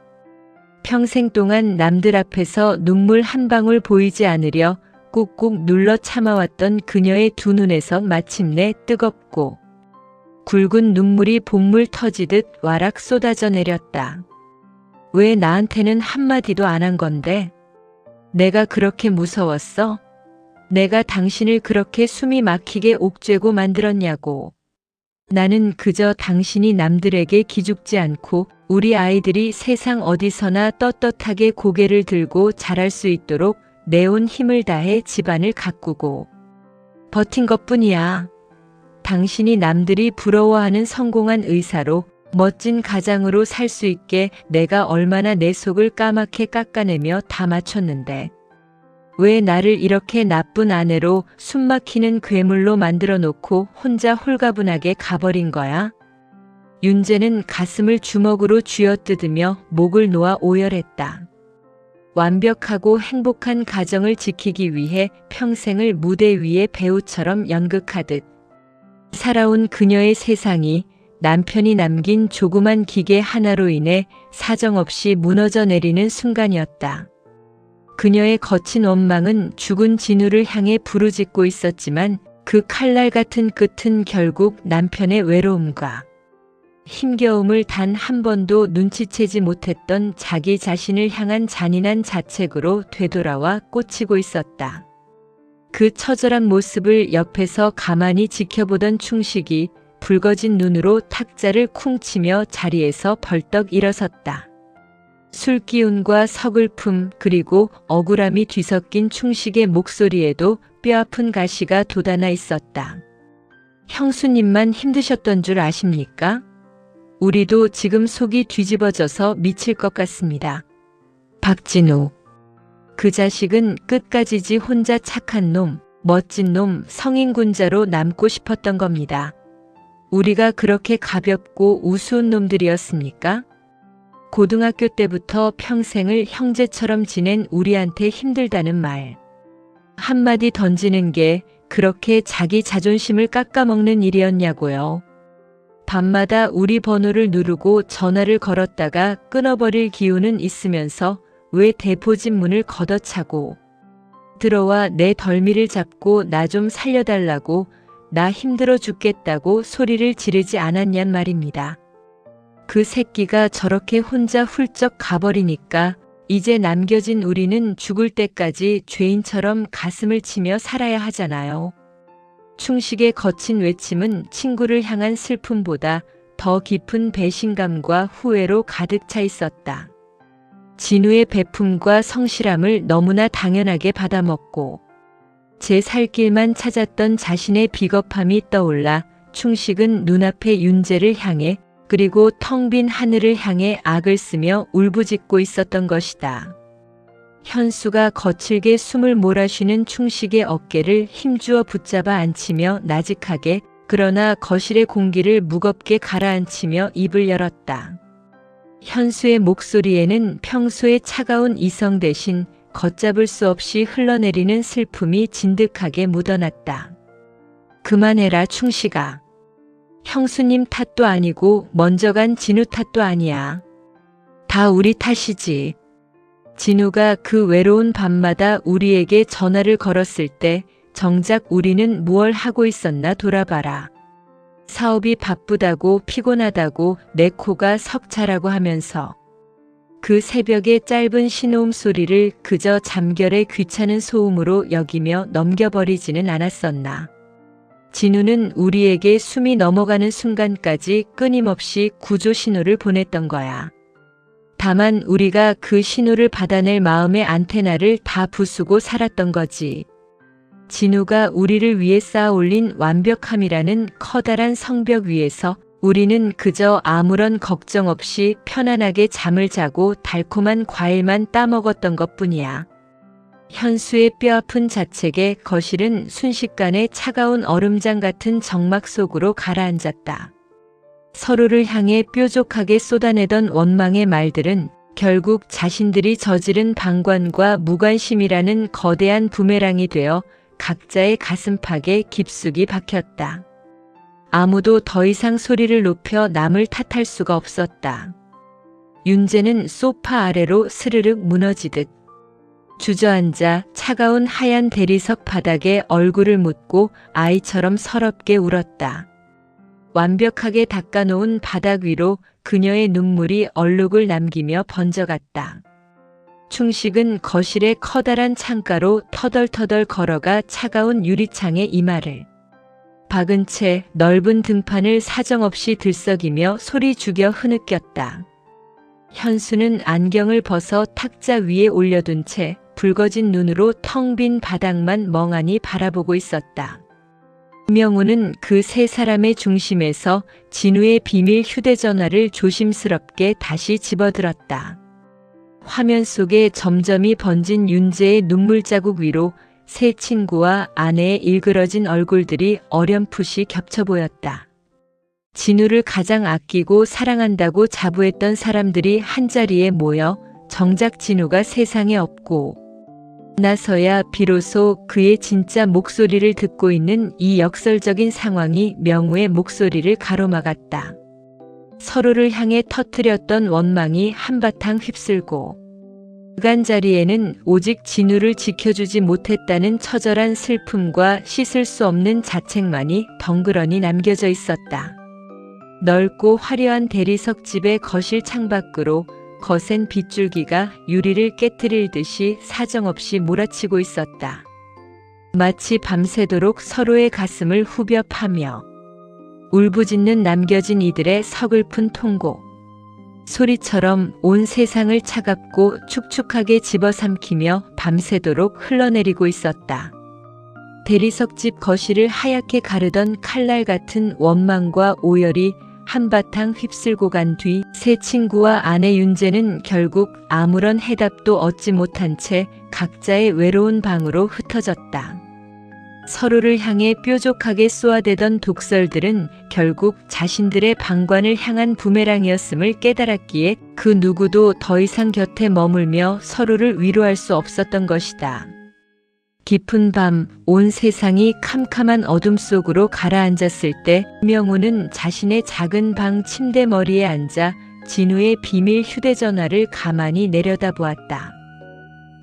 평생 동안 남들 앞에서 눈물 한 방울 보이지 않으려 꾹꾹 눌러 참아왔던 그녀의 두 눈에서 마침내 뜨겁고 굵은 눈물이 본물 터지듯 와락 쏟아져 내렸다. 왜 나한테는 한마디도 안 한 건데? 내가 그렇게 무서웠어? 내가 당신을 그렇게 숨이 막히게 옥죄고 만들었냐고. 나는 그저 당신이 남들에게 기죽지 않고 우리 아이들이 세상 어디서나 떳떳하게 고개를 들고 자랄 수 있도록 내온 힘을 다해 집안을 가꾸고 버틴 것뿐이야. 당신이 남들이 부러워하는 성공한 의사로 멋진 가장으로 살 수 있게 내가 얼마나 내 속을 까맣게 깎아내며 다 맞췄는데 왜 나를 이렇게 나쁜 아내로 숨막히는 괴물로 만들어 놓고 혼자 홀가분하게 가버린 거야? 윤재는 가슴을 주먹으로 쥐어뜯으며 목을 놓아 오열했다. 완벽하고 행복한 가정을 지키기 위해 평생을 무대 위에 배우처럼 연극하듯 살아온 그녀의 세상이 남편이 남긴 조그만 기계 하나로 인해 사정없이 무너져 내리는 순간이었다. 그녀의 거친 원망은 죽은 진우를 향해 부르짖고 있었지만 그 칼날 같은 끝은 결국 남편의 외로움과 힘겨움을 단 한 번도 눈치채지 못했던 자기 자신을 향한 잔인한 자책으로 되돌아와 꽂히고 있었다. 그 처절한 모습을 옆에서 가만히 지켜보던 충식이 붉어진 눈으로 탁자를 쿵 치며 자리에서 벌떡 일어섰다. 술기운과 서글픔 그리고 억울함이 뒤섞인 충식의 목소리에도 뼈아픈 가시가 돋아나 있었다. 형수님만 힘드셨던 줄 아십니까? 우리도 지금 속이 뒤집어져서 미칠 것 같습니다. 박진우. 그 자식은 끝까지지 혼자 착한 놈, 멋진 놈, 성인군자로 남고 싶었던 겁니다. 우리가 그렇게 가볍고 우스운 놈들이었습니까? 고등학교 때부터 평생을 형제처럼 지낸 우리한테 힘들다는 말. 한마디 던지는 게 그렇게 자기 자존심을 깎아먹는 일이었냐고요. 밤마다 우리 번호를 누르고 전화를 걸었다가 끊어버릴 기운은 있으면서 왜 대포진 문을 걷어차고 들어와 내 덜미를 잡고 나 좀 살려달라고 나 힘들어 죽겠다고 소리를 지르지 않았냔 말입니다. 그 새끼가 저렇게 혼자 훌쩍 가버리니까 이제 남겨진 우리는 죽을 때까지 죄인처럼 가슴을 치며 살아야 하잖아요. 충식의 거친 외침은 친구를 향한 슬픔보다 더 깊은 배신감과 후회로 가득 차 있었다. 진우의 베품과 성실함을 너무나 당연하게 받아먹고 제 살 길만 찾았던 자신의 비겁함이 떠올라 충식은 눈앞의 윤재를 향해 그리고 텅 빈 하늘을 향해 악을 쓰며 울부짖고 있었던 것이다. 현수가 거칠게 숨을 몰아쉬는 충식의 어깨를 힘주어 붙잡아 안치며 나직하게 그러나 거실의 공기를 무겁게 가라앉히며 입을 열었다. 현수의 목소리에는 평소의 차가운 이성 대신 걷잡을 수 없이 흘러내리는 슬픔이 진득하게 묻어났다. 그만해라 충식아. 형수님 탓도 아니고 먼저 간 진우 탓도 아니야. 다 우리 탓이지. 진우가 그 외로운 밤마다 우리에게 전화를 걸었을 때 정작 우리는 무얼 하고 있었나 돌아봐라. 사업이 바쁘다고 피곤하다고 내 코가 석차라고 하면서 그 새벽의 짧은 신호음 소리를 그저 잠결에 귀찮은 소음으로 여기며 넘겨버리지는 않았었나. 진우는 우리에게 숨이 넘어가는 순간까지 끊임없이 구조 신호를 보냈던 거야. 다만 우리가 그 신호를 받아낼 마음의 안테나를 다 부수고 살았던 거지. 진우가 우리를 위해 쌓아 올린 완벽함이라는 커다란 성벽 위에서 우리는 그저 아무런 걱정 없이 편안하게 잠을 자고 달콤한 과일만 따먹었던 것뿐이야. 현수의 뼈아픈 자책에 거실은 순식간에 차가운 얼음장 같은 정막 속으로 가라앉았다. 서로를 향해 뾰족하게 쏟아내던 원망의 말들은 결국 자신들이 저지른 방관과 무관심이라는 거대한 부메랑이 되어 각자의 가슴팍에 깊숙이 박혔다. 아무도 더 이상 소리를 높여 남을 탓할 수가 없었다. 윤재는 소파 아래로 스르륵 무너지듯 주저앉아 차가운 하얀 대리석 바닥에 얼굴을 묻고 아이처럼 서럽게 울었다. 완벽하게 닦아놓은 바닥 위로 그녀의 눈물이 얼룩을 남기며 번져갔다. 충식은 거실의 커다란 창가로 터덜터덜 걸어가 차가운 유리창에 이마를 박은 채 넓은 등판을 사정없이 들썩이며 소리 죽여 흐느꼈다. 현수는 안경을 벗어 탁자 위에 올려둔 채 붉어진 눈으로 텅 빈 바닥만 멍하니 바라보고 있었다. 명우는 그 세 사람의 중심에서 진우의 비밀 휴대전화를 조심스럽게 다시 집어들었다. 화면 속에 점점이 번진 윤재의 눈물 자국 위로 새 친구와 아내의 일그러진 얼굴들이 어렴풋이 겹쳐 보였다. 진우를 가장 아끼고 사랑한다고 자부했던 사람들이 한자리에 모여 정작 진우가 세상에 없고 나서야 비로소 그의 진짜 목소리를 듣고 있는 이 역설적인 상황이 명우의 목소리를 가로막았다. 서로를 향해 터뜨렸던 원망이 한바탕 휩쓸고 그간 자리에는 오직 진우를 지켜주지 못했다는 처절한 슬픔과 씻을 수 없는 자책만이 덩그러니 남겨져 있었다. 넓고 화려한 대리석 집의 거실 창밖으로 거센 빗줄기가 유리를 깨트릴 듯이 사정없이 몰아치고 있었다. 마치 밤새도록 서로의 가슴을 후벼 파며 울부짖는 남겨진 이들의 서글픈 통곡. 소리처럼 온 세상을 차갑고 축축하게 집어삼키며 밤새도록 흘러내리고 있었다. 대리석집 거실을 하얗게 가르던 칼날 같은 원망과 오열이 한바탕 휩쓸고 간 뒤 새 친구와 아내 윤재는 결국 아무런 해답도 얻지 못한 채 각자의 외로운 방으로 흩어졌다. 서로를 향해 뾰족하게 쏘아대던 독설들은 결국 자신들의 방관을 향한 부메랑이었음을 깨달았기에 그 누구도 더 이상 곁에 머물며 서로를 위로할 수 없었던 것이다. 깊은 밤, 온 세상이 캄캄한 어둠 속으로 가라앉았을 때 명우는 자신의 작은 방 침대 머리에 앉아 진우의 비밀 휴대전화를 가만히 내려다보았다.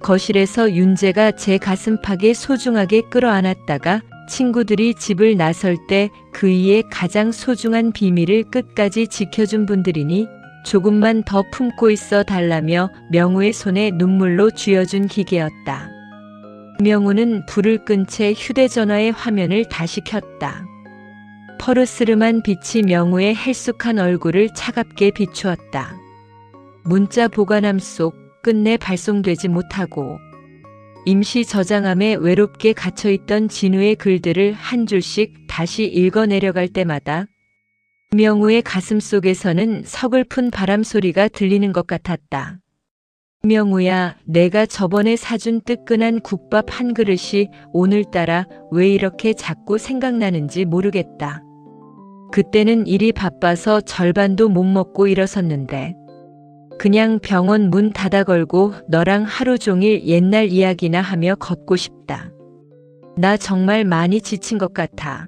거실에서 윤재가 제 가슴팍에 소중하게 끌어안았다가 친구들이 집을 나설 때 그이의 가장 소중한 비밀을 끝까지 지켜준 분들이니 조금만 더 품고 있어 달라며 명우의 손에 눈물로 쥐어준 기계였다. 명우는 불을 끈 채 휴대전화의 화면을 다시 켰다. 퍼르스름한 빛이 명우의 헬쑥한 얼굴을 차갑게 비추었다. 문자 보관함 속 끝내 발송되지 못하고 임시 저장함에 외롭게 갇혀있던 진우의 글들을 한 줄씩 다시 읽어 내려갈 때마다 명우의 가슴 속에서는 서글픈 바람 소리가 들리는 것 같았다. 명우야, 내가 저번에 사준 뜨끈한 국밥 한 그릇이 오늘따라 왜 이렇게 자꾸 생각나는지 모르겠다. 그때는 일이 바빠서 절반도 못 먹고 일어섰는데 그냥 병원 문 닫아 걸고 너랑 하루 종일 옛날 이야기나 하며 걷고 싶다. 나 정말 많이 지친 것 같아.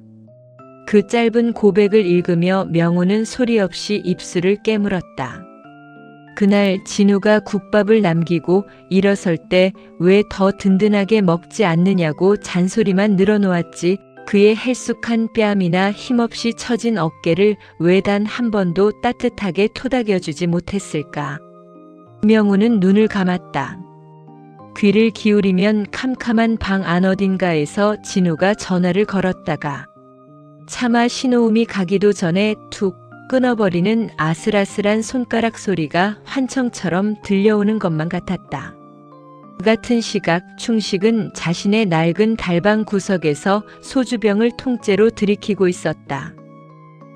그 짧은 고백을 읽으며 명호는 소리 없이 입술을 깨물었다. 그날 진우가 국밥을 남기고 일어설 때 왜 더 든든하게 먹지 않느냐고 잔소리만 늘어놓았지 그의 헬쑥한 뺨이나 힘없이 처진 어깨를 왜 단 한 번도 따뜻하게 토닥여주지 못했을까. 명호는 눈을 감았다. 귀를 기울이면 캄캄한 방 안 어딘가에서 진우가 전화를 걸었다가 차마 신호음이 가기도 전에 툭 끊어버리는 아슬아슬한 손가락 소리가 환청처럼 들려오는 것만 같았다. 그 같은 시각 충식은 자신의 낡은 달방 구석에서 소주병을 통째로 들이키고 있었다.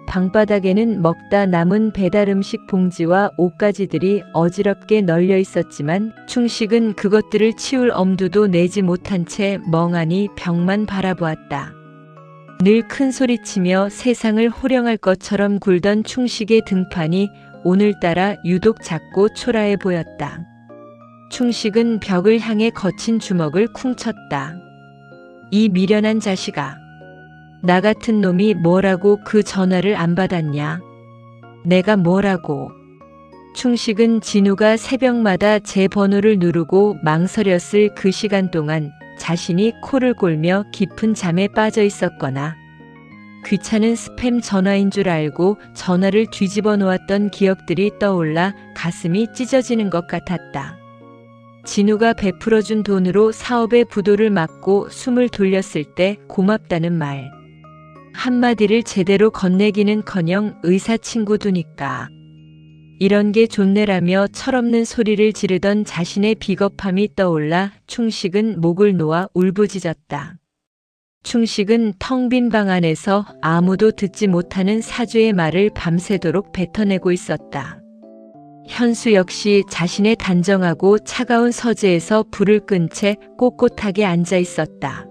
방바닥에는 먹다 남은 배달 음식 봉지와 옷가지들이 어지럽게 널려 있었지만 충식은 그것들을 치울 엄두도 내지 못한 채 멍하니 벽만 바라보았다. 늘 큰 소리치며 세상을 호령할 것처럼 굴던 충식의 등판이 오늘따라 유독 작고 초라해 보였다. 충식은 벽을 향해 거친 주먹을 쿵 쳤다. 이 미련한 자식아. 나 같은 놈이 뭐라고 그 전화를 안 받았냐? 내가 뭐라고? 충식은 진우가 새벽마다 제 번호를 누르고 망설였을 그 시간 동안 자신이 코를 골며 깊은 잠에 빠져 있었거나 귀찮은 스팸 전화인 줄 알고 전화를 뒤집어 놓았던 기억들이 떠올라 가슴이 찢어지는 것 같았다. 진우가 베풀어준 돈으로 사업의 부도를 막고 숨을 돌렸을 때 고맙다는 말. 한마디를 제대로 건네기는커녕 의사 친구 두니까. 이런 게 존내라며 철없는 소리를 지르던 자신의 비겁함이 떠올라 충식은 목을 놓아 울부짖었다. 충식은 텅 빈 방 안에서 아무도 듣지 못하는 사주의 말을 밤새도록 뱉어내고 있었다. 현수 역시 자신의 단정하고 차가운 서재에서 불을 끈 채 꼿꼿하게 앉아 있었다.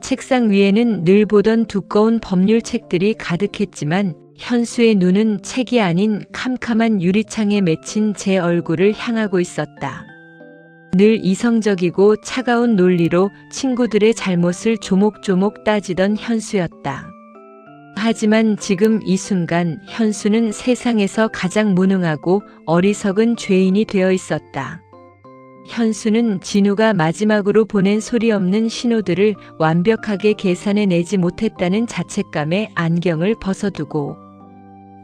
책상 위에는 늘 보던 두꺼운 법률 책들이 가득했지만 현수의 눈은 책이 아닌 캄캄한 유리창에 맺힌 제 얼굴을 향하고 있었다. 늘 이성적이고 차가운 논리로 친구들의 잘못을 조목조목 따지던 현수였다. 하지만 지금 이 순간 현수는 세상에서 가장 무능하고 어리석은 죄인이 되어 있었다. 현수는 진우가 마지막으로 보낸 소리 없는 신호들을 완벽하게 계산해내지 못했다는 자책감에 안경을 벗어두고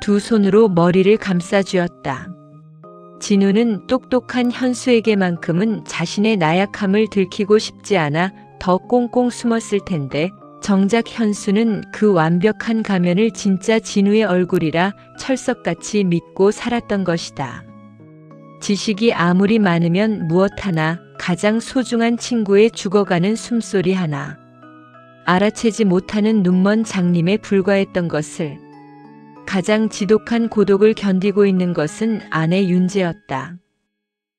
두 손으로 머리를 감싸쥐었다. 진우는 똑똑한 현수에게만큼은 자신의 나약함을 들키고 싶지 않아 더 꽁꽁 숨었을 텐데 정작 현수는 그 완벽한 가면을 진짜 진우의 얼굴이라 철석같이 믿고 살았던 것이다. 지식이 아무리 많으면 무엇 하나, 가장 소중한 친구의 죽어가는 숨소리 하나. 알아채지 못하는 눈먼 장님에 불과했던 것을. 가장 지독한 고독을 견디고 있는 것은 아내 윤재였다.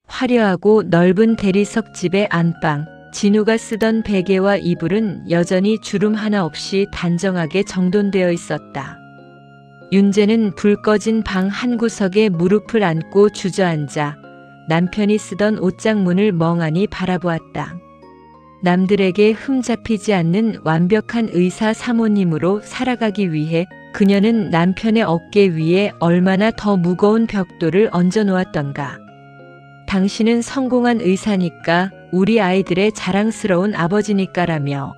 화려하고 넓은 대리석 집의 안방, 진우가 쓰던 베개와 이불은 여전히 주름 하나 없이 단정하게 정돈되어 있었다. 윤재는 불 꺼진 방 한 구석에 무릎을 안고 주저앉아 남편이 쓰던 옷장문을 멍하니 바라보았다. 남들에게 흠잡히지 않는 완벽한 의사 사모님으로 살아가기 위해 그녀는 남편의 어깨 위에 얼마나 더 무거운 벽돌을 얹어 놓았던가. 당신은 성공한 의사니까 우리 아이들의 자랑스러운 아버지니까라며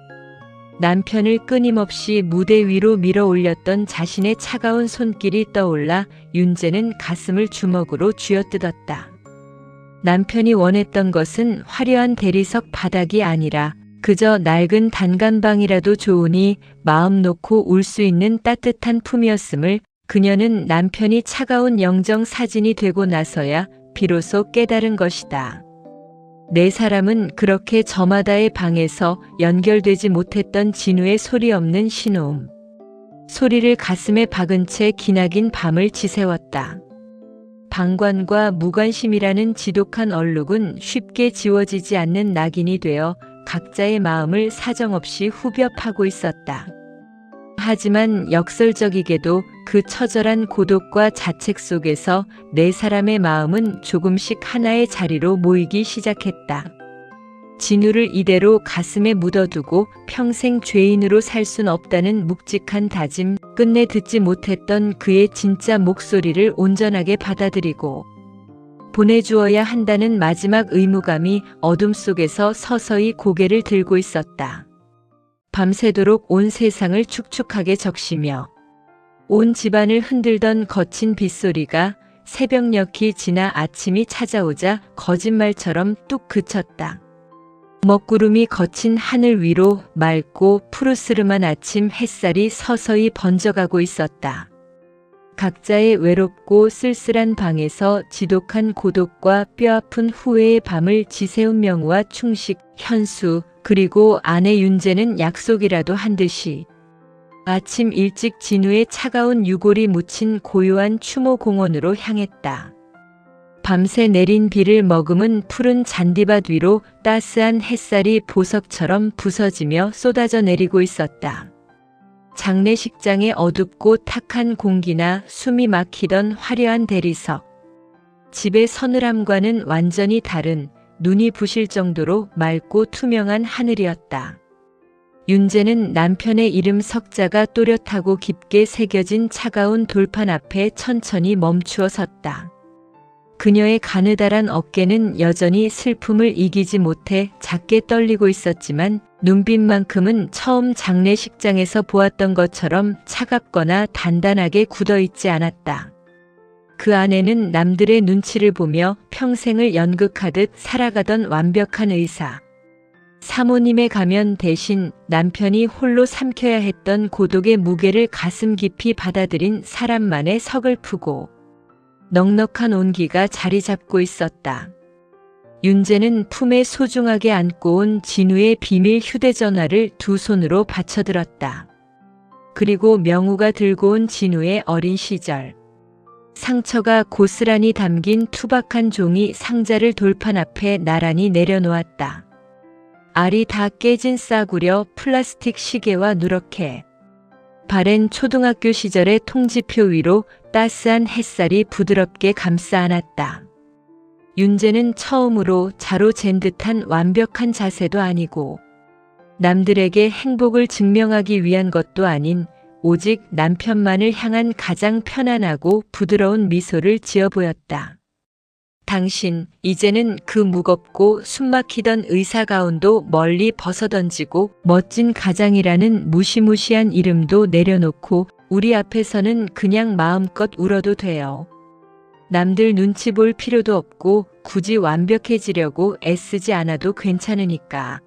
남편을 끊임없이 무대 위로 밀어 올렸던 자신의 차가운 손길이 떠올라 윤재는 가슴을 주먹으로 쥐어뜯었다. 남편이 원했던 것은 화려한 대리석 바닥이 아니라 그저 낡은 단간방이라도 좋으니 마음 놓고 울 수 있는 따뜻한 품이었음을 그녀는 남편이 차가운 영정 사진이 되고 나서야 비로소 깨달은 것이다. 네 사람은 그렇게 저마다의 방에서 연결되지 못했던 진우의 소리 없는 신호음. 소리를 가슴에 박은 채 기나긴 밤을 지새웠다. 방관과 무관심이라는 지독한 얼룩은 쉽게 지워지지 않는 낙인이 되어 각자의 마음을 사정없이 후벼 파고 있었다. 하지만 역설적이게도 그 처절한 고독과 자책 속에서 네 사람의 마음은 조금씩 하나의 자리로 모이기 시작했다. 진우를 이대로 가슴에 묻어두고 평생 죄인으로 살 순 없다는 묵직한 다짐, 끝내 듣지 못했던 그의 진짜 목소리를 온전하게 받아들이고 보내주어야 한다는 마지막 의무감이 어둠 속에서 서서히 고개를 들고 있었다. 밤새도록 온 세상을 축축하게 적시며 온 집안을 흔들던 거친 빗소리가 새벽녘이 지나 아침이 찾아오자 거짓말처럼 뚝 그쳤다. 먹구름이 거친 하늘 위로 맑고 푸르스름한 아침 햇살이 서서히 번져가고 있었다. 각자의 외롭고 쓸쓸한 방에서 지독한 고독과 뼈아픈 후회의 밤을 지새운 명우와 충식, 현수, 그리고 아내 윤재는 약속이라도 한 듯이 아침 일찍 진우의 차가운 유골이 묻힌 고요한 추모공원으로 향했다. 밤새 내린 비를 머금은 푸른 잔디밭 위로 따스한 햇살이 보석처럼 부서지며 쏟아져 내리고 있었다. 장례식장의 어둡고 탁한 공기나 숨이 막히던 화려한 대리석. 집의 서늘함과는 완전히 다른 눈이 부실 정도로 맑고 투명한 하늘이었다. 윤재는 남편의 이름 석자가 또렷하고 깊게 새겨진 차가운 돌판 앞에 천천히 멈추어 섰다. 그녀의 가느다란 어깨는 여전히 슬픔을 이기지 못해 작게 떨리고 있었지만 눈빛만큼은 처음 장례식장에서 보았던 것처럼 차갑거나 단단하게 굳어있지 않았다. 그 안에는 남들의 눈치를 보며 평생을 연극하듯 살아가던 완벽한 의사. 사모님의 가면 대신 남편이 홀로 삼켜야 했던 고독의 무게를 가슴 깊이 받아들인 사람만의 서글프고 넉넉한 온기가 자리 잡고 있었다. 윤재는 품에 소중하게 안고 온 진우의 비밀 휴대전화를 두 손으로 받쳐들었다. 그리고 명우가 들고 온 진우의 어린 시절. 상처가 고스란히 담긴 투박한 종이 상자를 돌판 앞에 나란히 내려놓았다. 알이 다 깨진 싸구려 플라스틱 시계와 누렇게. 바랜 초등학교 시절의 통지표 위로 따스한 햇살이 부드럽게 감싸 안았다. 윤재는 처음으로 자로 잰 듯한 완벽한 자세도 아니고 남들에게 행복을 증명하기 위한 것도 아닌 오직 남편만을 향한 가장 편안하고 부드러운 미소를 지어 보였다. 당신, 이제는 그 무겁고 숨막히던 의사가운도 멀리 벗어던지고 멋진 가장이라는 무시무시한 이름도 내려놓고 우리 앞에서는 그냥 마음껏 울어도 돼요. 남들 눈치 볼 필요도 없고 굳이 완벽해지려고 애쓰지 않아도 괜찮으니까.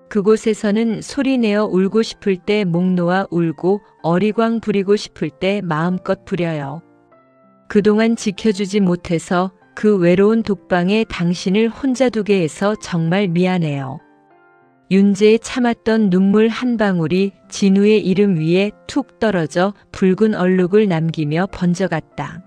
그곳에서는 소리내어 울고 싶을 때 목 놓아 울고 어리광 부리고 싶을 때 마음껏 부려요. 그동안 지켜주지 못해서 그 외로운 독방에 당신을 혼자 두게 해서 정말 미안해요. 윤재의 참았던 눈물 한 방울이 진우의 이름 위에 툭 떨어져 붉은 얼룩을 남기며 번져갔다.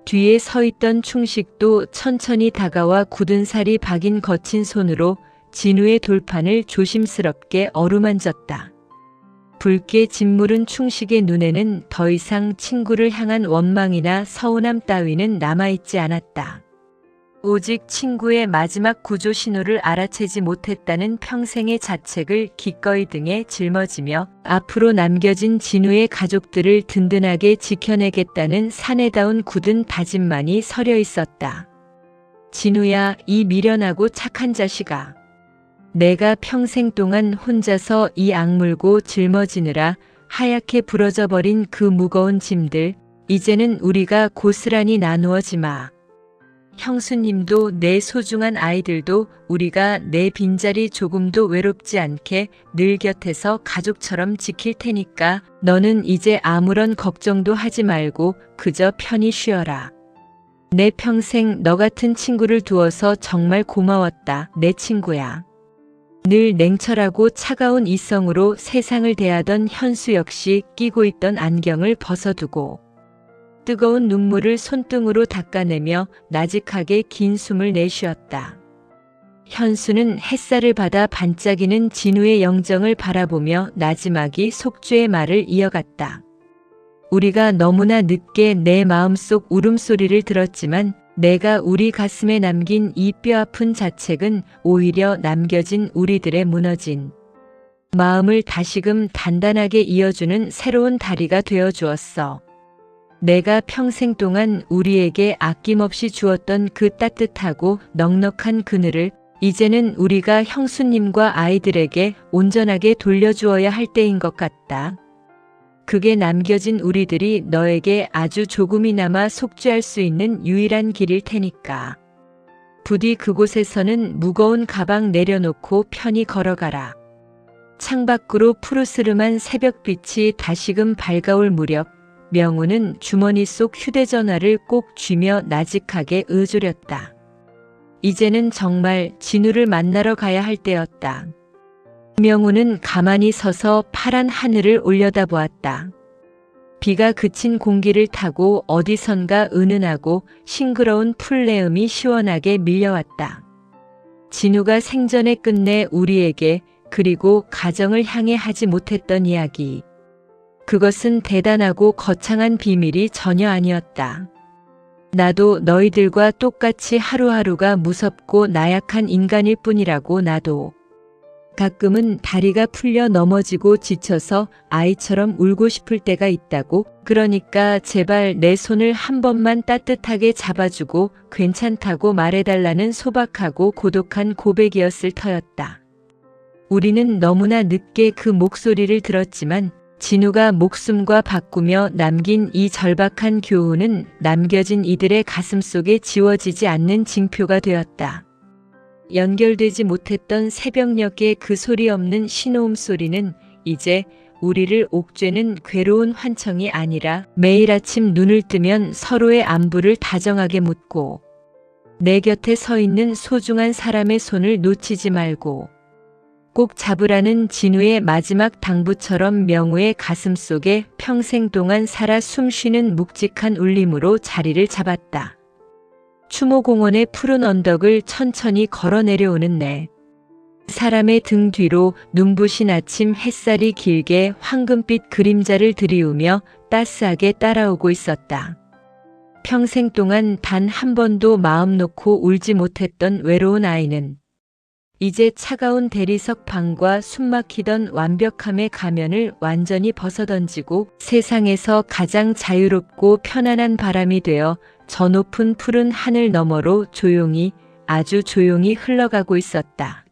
뒤에 서 있던 충식도 천천히 다가와 굳은 살이 박인 거친 손으로 진우의 돌판을 조심스럽게 어루만졌다. 붉게 짓무른 충식의 눈에는 더 이상 친구를 향한 원망이나 서운함 따위는 남아있지 않았다. 오직 친구의 마지막 구조 신호를 알아채지 못했다는 평생의 자책을 기꺼이 등에 짊어지며 앞으로 남겨진 진우의 가족들을 든든하게 지켜내겠다는 사내다운 굳은 다짐만이 서려 있었다. 진우야, 이 미련하고 착한 자식아. 내가 평생 동안 혼자서 이 악물고 짊어지느라 하얗게 부러져 버린 그 무거운 짐들, 이제는 우리가 고스란히 나누어지마. 형수님도 내 소중한 아이들도 우리가 내 빈자리 조금도 외롭지 않게 늘 곁에서 가족처럼 지킬 테니까 너는 이제 아무런 걱정도 하지 말고 그저 편히 쉬어라. 내 평생 너 같은 친구를 두어서 정말 고마웠다, 내 친구야. 늘 냉철하고 차가운 이성으로 세상을 대하던 현수 역시 끼고 있던 안경을 벗어두고 뜨거운 눈물을 손등으로 닦아내며 나직하게 긴 숨을 내쉬었다. 현수는 햇살을 받아 반짝이는 진우의 영정을 바라보며 나지막이 속주의 말을 이어갔다. 우리가 너무나 늦게 내 마음속 울음소리를 들었지만 내가 우리 가슴에 남긴 이 뼈아픈 자책은 오히려 남겨진 우리들의 무너진 마음을 다시금 단단하게 이어주는 새로운 다리가 되어 주었어. 내가 평생 동안 우리에게 아낌없이 주었던 그 따뜻하고 넉넉한 그늘을 이제는 우리가 형수님과 아이들에게 온전하게 돌려주어야 할 때인 것 같다. 그게 남겨진 우리들이 너에게 아주 조금이나마 속죄할 수 있는 유일한 길일 테니까. 부디 그곳에서는 무거운 가방 내려놓고 편히 걸어가라. 창밖으로 푸르스름한 새벽빛이 다시금 밝아올 무렵 명우는 주머니 속 휴대전화를 꼭 쥐며 나직하게 의조렸다. 이제는 정말 진우를 만나러 가야 할 때였다. 명우는 가만히 서서 파란 하늘을 올려다보았다. 비가 그친 공기를 타고 어디선가 은은하고 싱그러운 풀내음이 시원하게 밀려왔다. 진우가 생전에 끝내 우리에게 그리고 가정을 향해 하지 못했던 이야기. 그것은 대단하고 거창한 비밀이 전혀 아니었다. 나도 너희들과 똑같이 하루하루가 무섭고 나약한 인간일 뿐이라고. 나도 가끔은 다리가 풀려 넘어지고 지쳐서 아이처럼 울고 싶을 때가 있다고. 그러니까 제발 내 손을 한 번만 따뜻하게 잡아주고 괜찮다고 말해달라는 소박하고 고독한 고백이었을 터였다. 우리는 너무나 늦게 그 목소리를 들었지만 진우가 목숨과 바꾸며 남긴 이 절박한 교훈은 남겨진 이들의 가슴속에 지워지지 않는 징표가 되었다. 연결되지 못했던 새벽녘의 그 소리 없는 신호음 소리는 이제 우리를 옥죄는 괴로운 환청이 아니라 매일 아침 눈을 뜨면 서로의 안부를 다정하게 묻고 내 곁에 서 있는 소중한 사람의 손을 놓치지 말고 꼭 잡으라는 진우의 마지막 당부처럼 명우의 가슴 속에 평생 동안 살아 숨쉬는 묵직한 울림으로 자리를 잡았다. 추모공원의 푸른 언덕을 천천히 걸어 내려오는 내. 사람의 등 뒤로 눈부신 아침 햇살이 길게 황금빛 그림자를 드리우며 따스하게 따라오고 있었다. 평생 동안 단 한 번도 마음 놓고 울지 못했던 외로운 아이는 이제 차가운 대리석 방과 숨막히던 완벽함의 가면을 완전히 벗어던지고 세상에서 가장 자유롭고 편안한 바람이 되어 저 높은 푸른 하늘 너머로 조용히, 아주 조용히 흘러가고 있었다.